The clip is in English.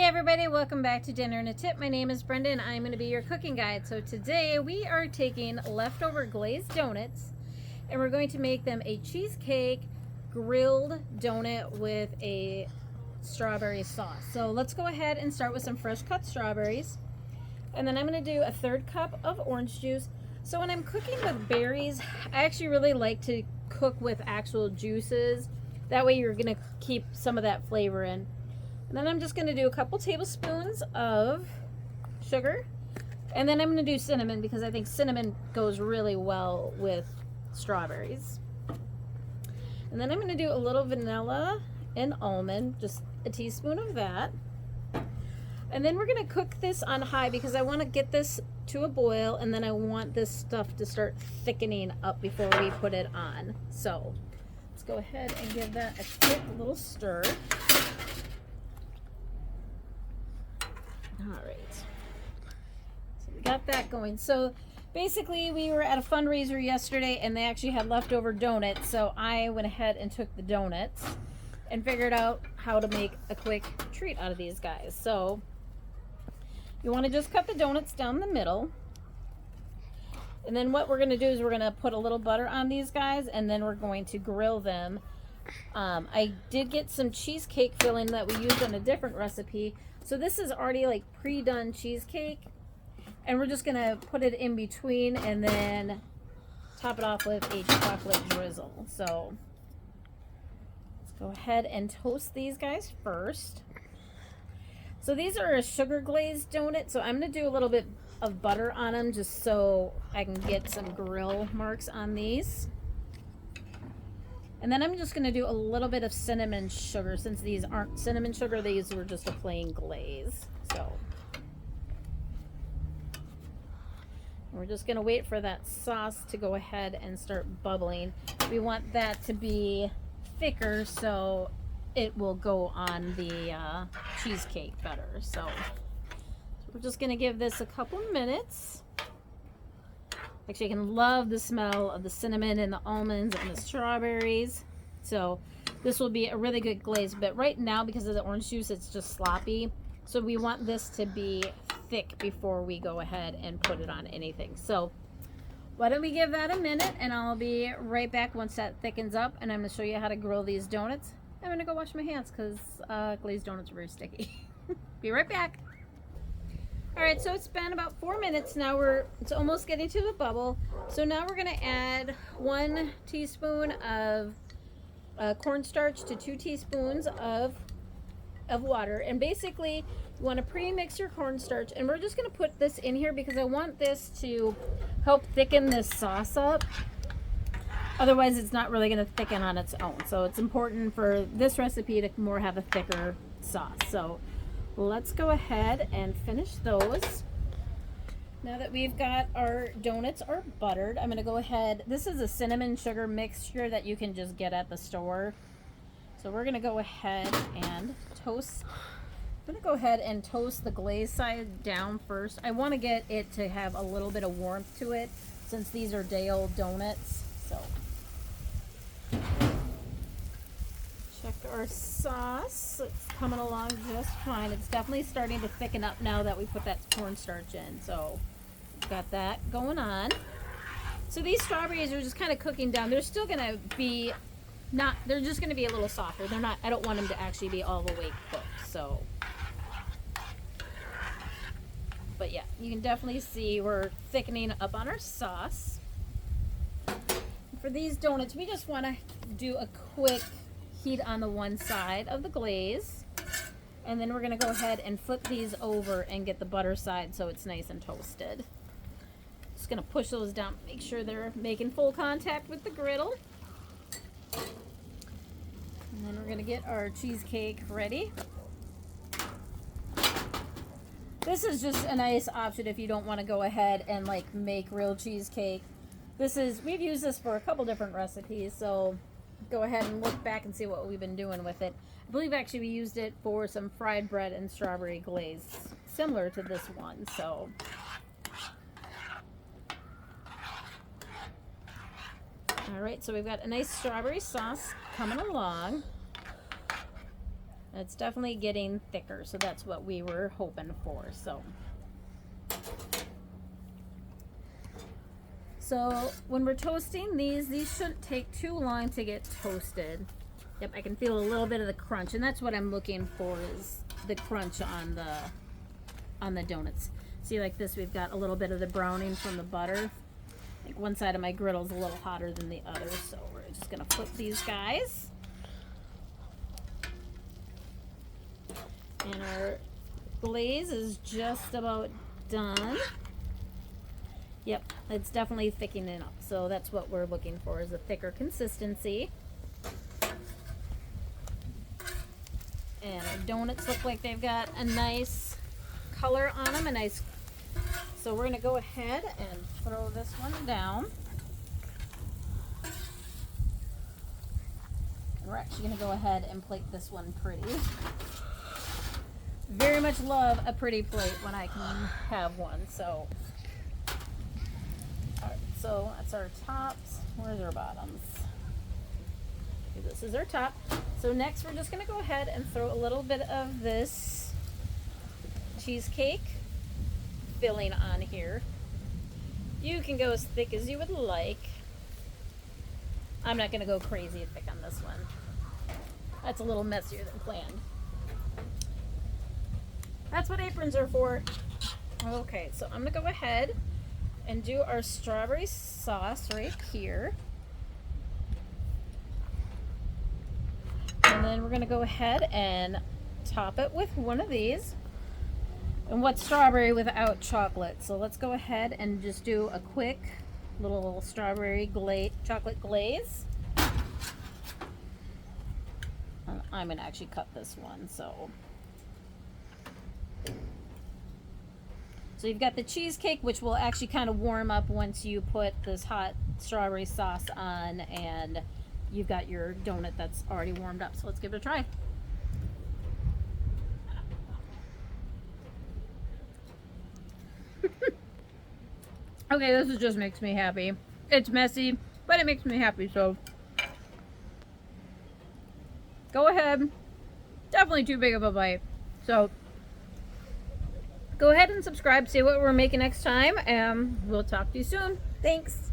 everybody, welcome back to Dinner and a Tip. My name is Brenda and I'm going to be your cooking guide. So today we are taking leftover glazed donuts and we're going to make them a cheesecake grilled donut with a strawberry sauce. So let's go ahead and start with some fresh cut strawberries. And then I'm going to do a 1/3 cup of orange juice. So when I'm cooking with berries, I actually really like to cook with actual juices. That way you're going to keep some of that flavor in. And then I'm just going to do a couple tablespoons of sugar. And then I'm going to do cinnamon because I think cinnamon goes really well with strawberries. And then I'm going to do a little vanilla and almond, just a teaspoon of that. And then we're going to cook this on high because I want to get this to a boil, and then I want this stuff to start thickening up before we put it on. So let's go ahead and give that a quick little stir. All right, so we got that going. So basically we were at a fundraiser yesterday and they actually had leftover donuts, so I went ahead and took the donuts and figured out how to make a quick treat out of these guys. So you want to just cut the donuts down the middle, and then what we're going to do is we're going to put a little butter on these guys, and then we're going to grill them. I did get some cheesecake filling that we used on a different recipe. So this is already like pre-done cheesecake, and we're just gonna put it in between and then top it off with a chocolate drizzle. So let's go ahead and toast these guys first. So these are a sugar glazed donut, so I'm gonna do a little bit of butter on them just so I can get some grill marks on these. And then I'm just going to do a little bit of cinnamon sugar. Since these aren't cinnamon sugar, these were just a plain glaze. So we're just going to wait for that sauce to go ahead and start bubbling. We want that to be thicker so it will go on the cheesecake better. So we're just going to give this a couple minutes. Actually, I can love the smell of the cinnamon and the almonds and the strawberries. So this will be a really good glaze. But right now, because of the orange juice, it's just sloppy. So we want this to be thick before we go ahead and put it on anything. So why don't we give that a minute, and I'll be right back once that thickens up. And I'm going to show you how to grill these donuts. I'm going to go wash my hands because glazed donuts are very sticky. Be right back. Alright, so it's been about 4 minutes now. It's almost getting to the bubble. So now we're going to add 1 teaspoon of cornstarch to 2 teaspoons of water. And basically, you want to pre-mix your cornstarch. And we're just going to put this in here because I want this to help thicken this sauce up. Otherwise, it's not really going to thicken on its own. So it's important for this recipe to more have a thicker sauce. So let's go ahead and finish those. Now that we've got our donuts are buttered, I'm going to go ahead. This is a cinnamon sugar mixture that you can just get at the store. So we're going to go ahead and toast. I'm going to go ahead and toast the glazed side down first. I want to get it to have a little bit of warmth to it since these are day-old donuts. So check our sauce. It's coming along just fine. It's definitely starting to thicken up now that we put that cornstarch in. So got that going on. So these strawberries are just kind of cooking down. They're still going to be they're just going to be a little softer. They're not, I don't want them to actually be all the way cooked. So, but yeah, you can definitely see we're thickening up on our sauce. For these donuts, we just want to do a quick heat on the one side of the glaze, and then we're going to go ahead and flip these over and get the butter side so it's nice and toasted. Just going to push those down, make sure they're making full contact with the griddle. And then we're going to get our cheesecake ready. This is just a nice option if you don't want to go ahead and like make real cheesecake. We've used this for a couple different recipes, so go ahead and look back and see what we've been doing with it. I believe actually we used it for some fried bread and strawberry glaze, similar to this one. So all right, so we've got a nice strawberry sauce coming along. It's definitely getting thicker, so that's what we were hoping for. So when we're toasting these shouldn't take too long to get toasted. Yep, I can feel a little bit of the crunch, and that's what I'm looking for, is the crunch on the donuts. See, like this, we've got a little bit of the browning from the butter. Like one side of my griddle's a little hotter than the other, so we're just gonna flip these guys. And our glaze is just about done. Yep, it's definitely thickening up, so that's what we're looking for, is a thicker consistency. And our donuts look like they've got a nice color on them, so we're gonna go ahead and throw this one down. And we're actually gonna go ahead and plate this one pretty. Very much love a pretty plate when I can have one. So, alright, so that's our tops. Where's our bottoms? Okay, this is our top. So next we're just gonna go ahead and throw a little bit of this cheesecake filling on here. You can go as thick as you would like. I'm not gonna go crazy thick on this one. That's a little messier than planned. That's what aprons are for. Okay, so I'm gonna go ahead and do our strawberry sauce right here. And then we're gonna go ahead and top it with one of these. And what's strawberry without chocolate? So let's go ahead and just do a quick little strawberry chocolate glaze. And I'm gonna actually cut this one, so you've got the cheesecake, which will actually kind of warm up once you put this hot strawberry sauce on, and you've got your donut that's already warmed up. So let's give it a try. Okay, this just makes me happy. It's messy, but it makes me happy, so go ahead. Definitely too big of a bite. So go ahead and subscribe, see what we're making next time, and we'll talk to you soon. Thanks.